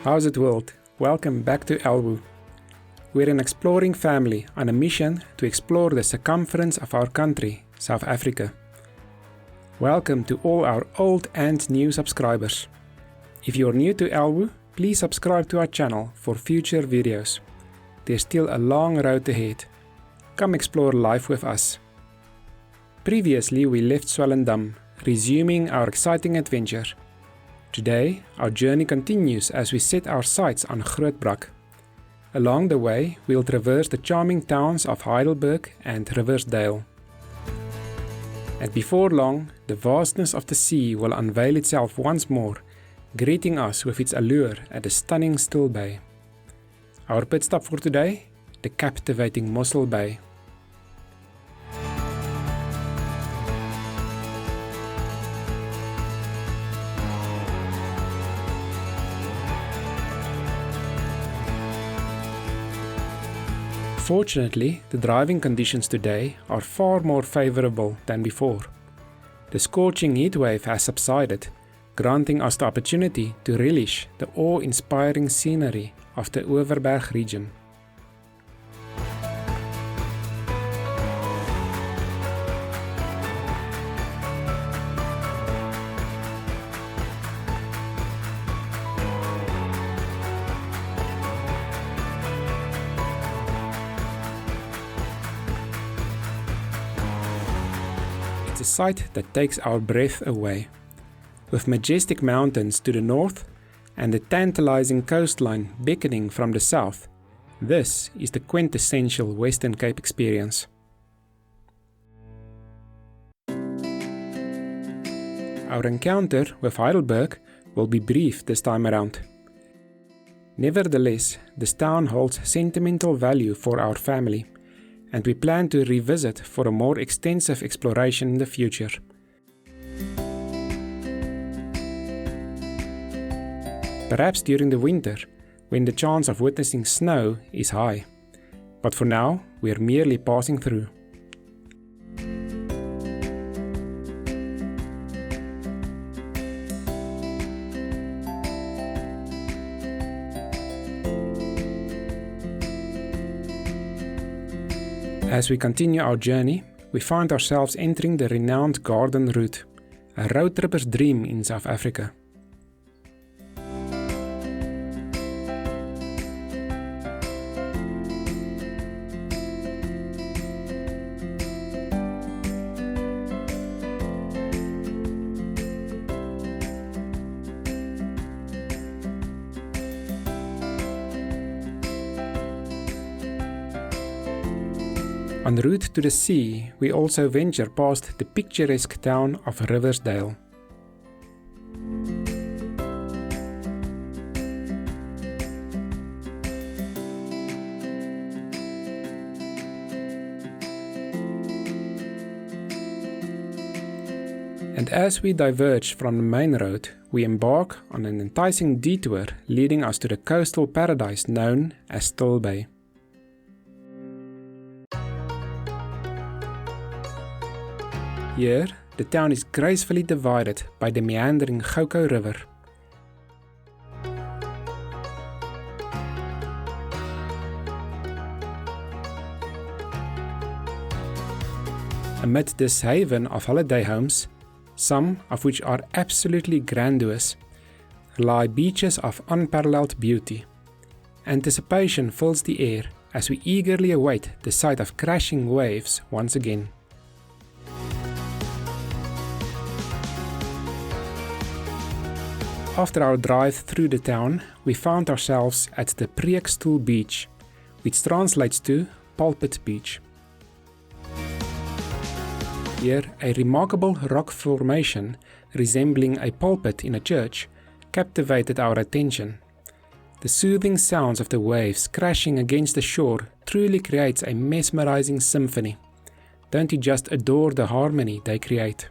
How's it world? Welcome back to ELWU. We're an exploring family on a mission to explore the circumference of our country, South Africa. Welcome to all our old and new subscribers. If you're new to ELWU, please subscribe to our channel for future videos. There's still a long road ahead. Come explore life with us. Previously we left Swellendam, resuming our exciting adventure. Today, our journey continues as we set our sights on Groot Brak. Along the way, we'll traverse the charming towns of Heidelberg and Riversdale. And before long, the vastness of the sea will unveil itself once more, greeting us with its allure at the stunning still bay. Our pit stop for today, the captivating Mossel Bay. Fortunately, the driving conditions today are far more favorable than before. The scorching heatwave has subsided, granting us the opportunity to relish the awe-inspiring scenery of the Overberg region. It's a sight that takes our breath away. With majestic mountains to the north and the tantalizing coastline beckoning from the south, this is the quintessential Western Cape experience. Our encounter with Heidelberg will be brief this time around. Nevertheless, this town holds sentimental value for our family, and we plan to revisit for a more extensive exploration in the future. Perhaps during the winter, when the chance of witnessing snow is high. But for now, we are merely passing through. As we continue our journey, we find ourselves entering the renowned Garden Route, a road tripper's dream in South Africa. En route to the sea, we also venture past the picturesque town of Riversdale. And as we diverge from the main road, we embark on an enticing detour leading us to the coastal paradise known as Still Bay. Here, the town is gracefully divided by the meandering Goukou River. Amid this haven of holiday homes, some of which are absolutely grandiose, lie beaches of unparalleled beauty. Anticipation fills the air as we eagerly await the sight of crashing waves once again. After our drive through the town, we found ourselves at the Preekstoel Beach, which translates to Pulpit Beach. Here, a remarkable rock formation resembling a pulpit in a church captivated our attention. The soothing sounds of the waves crashing against the shore truly creates a mesmerizing symphony. Don't you just adore the harmony they create?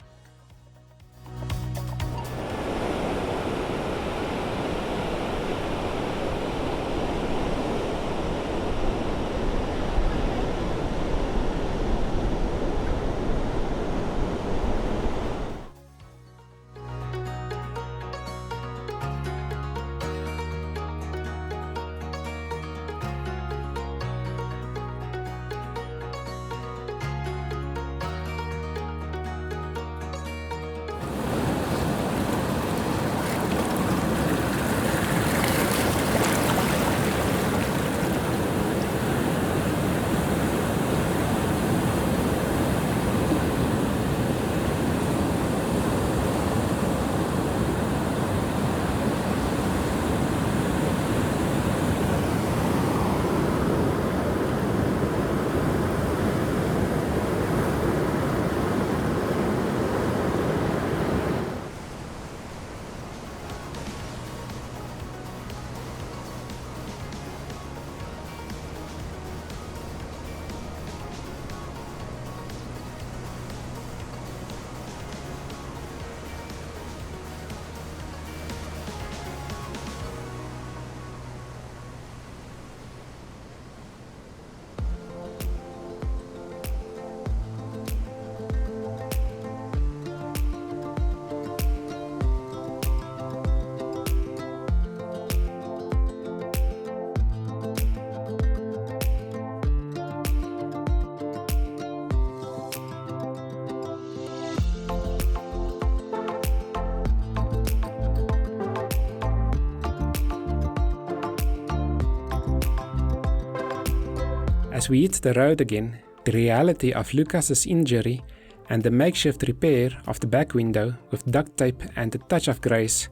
As we hit the road again, the reality of Lucas's injury and the makeshift repair of the back window with duct tape and a touch of grace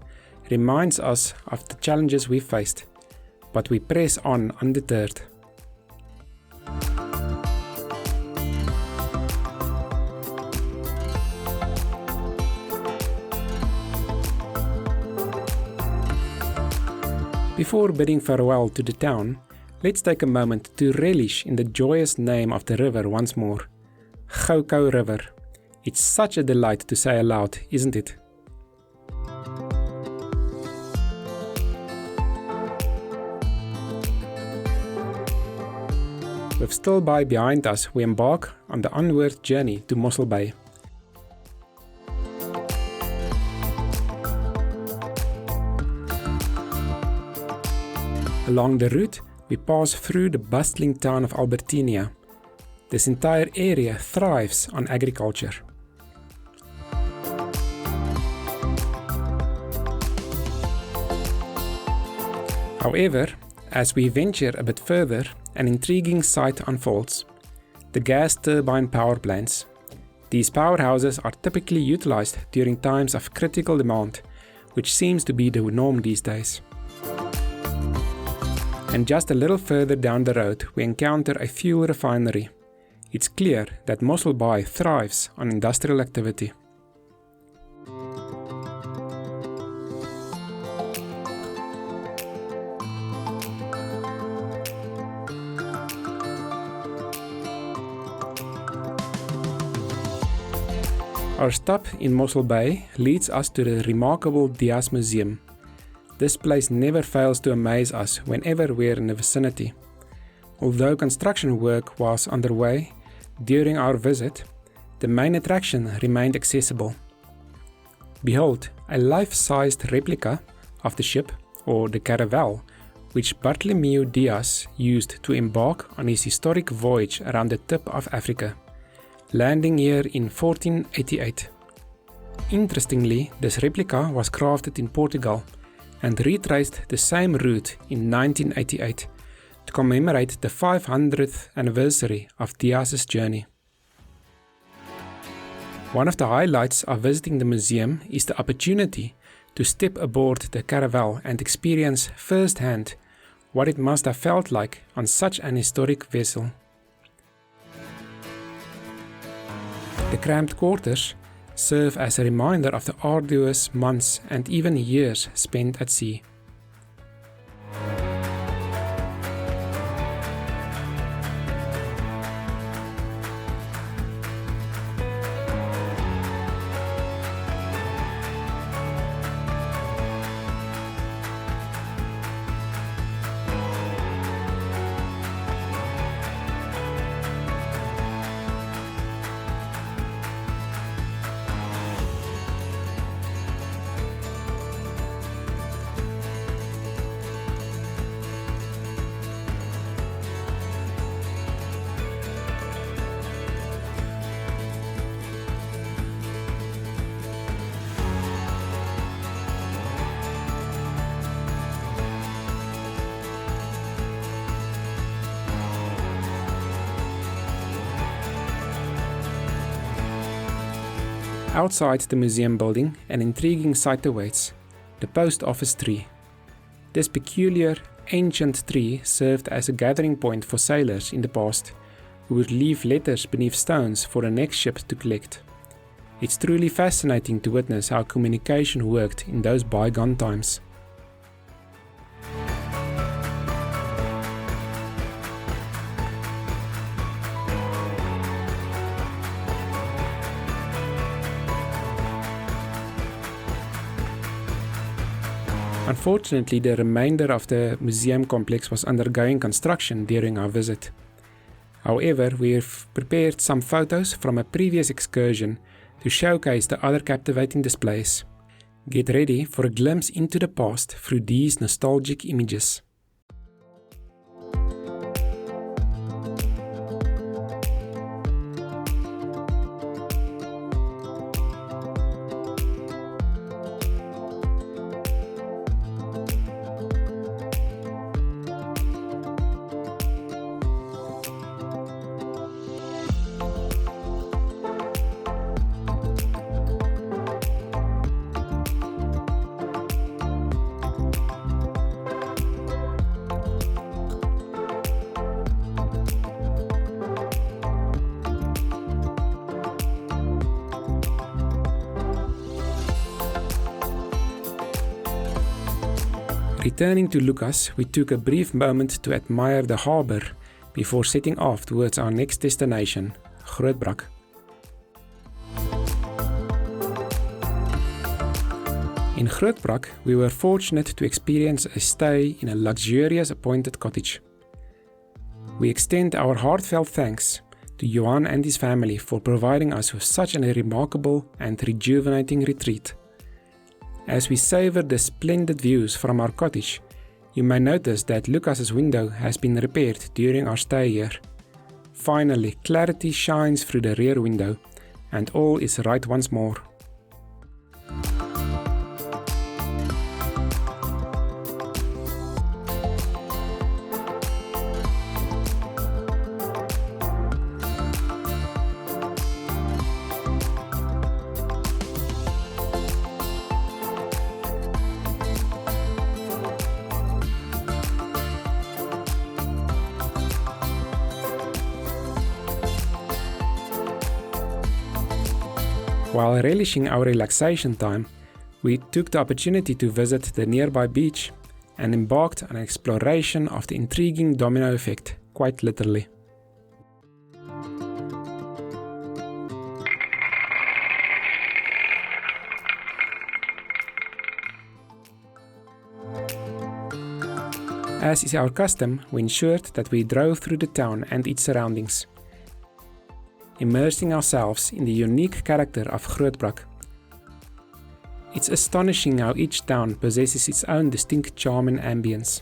reminds us of the challenges we faced, but we press on undeterred. Before bidding farewell to the town, let's take a moment to relish in the joyous name of the river once more. Goukou River. It's such a delight to say aloud, isn't it? With Still By behind us, we embark on the onward journey to Mossel Bay. Along the route, we pass through the bustling town of Albertinia. This entire area thrives on agriculture. However, as we venture a bit further, an intriguing sight unfolds: the gas turbine power plants. These powerhouses are typically utilized during times of critical demand, which seems to be the norm these days. And just a little further down the road, we encounter a fuel refinery. It's clear that Mossel Bay thrives on industrial activity. Our stop in Mossel Bay leads us to the remarkable Diaz Museum. This place never fails to amaze us whenever we're in the vicinity. Although construction work was underway during our visit, the main attraction remained accessible. Behold, a life-sized replica of the ship, or the caravel, which Bartholomew Diaz used to embark on his historic voyage around the tip of Africa, landing here in 1488. Interestingly, this replica was crafted in Portugal and retraced the same route in 1988 to commemorate the 500th anniversary of Diaz's journey. One of the highlights of visiting the museum is the opportunity to step aboard the caravel and experience firsthand what it must have felt like on such an historic vessel. The cramped quarters serve as a reminder of the arduous months and even years spent at sea. Outside the museum building, an intriguing sight awaits: the post office tree. This peculiar, ancient tree served as a gathering point for sailors in the past, who would leave letters beneath stones for the next ship to collect. It's truly fascinating to witness how communication worked in those bygone times. Unfortunately, the remainder of the museum complex was undergoing construction during our visit. However, we've prepared some photos from a previous excursion to showcase the other captivating displays. Get ready for a glimpse into the past through these nostalgic images. Returning to Lucas, we took a brief moment to admire the harbour before setting off towards our next destination, Groot Brak. In Groot Brak, we were fortunate to experience a stay in a luxurious appointed cottage. We extend our heartfelt thanks to Johan and his family for providing us with such a remarkable and rejuvenating retreat. As we savor the splendid views from our cottage, you may notice that Lucas's window has been repaired during our stay here. Finally, clarity shines through the rear window, and all is right once more. While relishing our relaxation time, we took the opportunity to visit the nearby beach and embarked on an exploration of the intriguing domino effect, quite literally. As is our custom, we ensured that we drove through the town and its surroundings, immersing ourselves in the unique character of Groot Brak. It's astonishing how each town possesses its own distinct charm and ambience.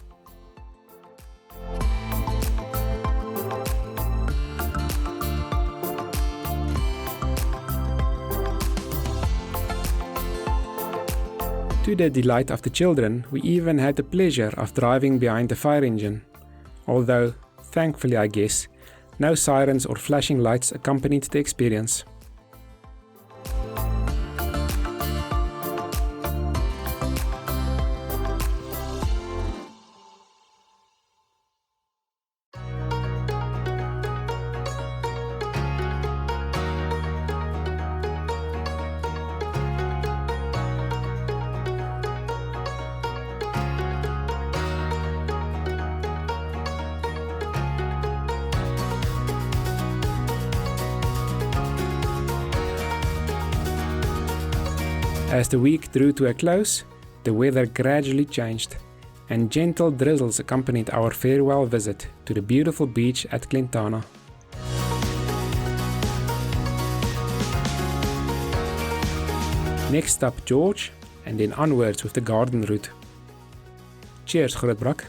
To the delight of the children, we even had the pleasure of driving behind the fire engine, although, thankfully I guess, no sirens or flashing lights accompanied the experience. As the week drew to a close, the weather gradually changed, and gentle drizzles accompanied our farewell visit to the beautiful beach at Glentana. Next up George, and then onwards with the garden route. Cheers, Groot Brak.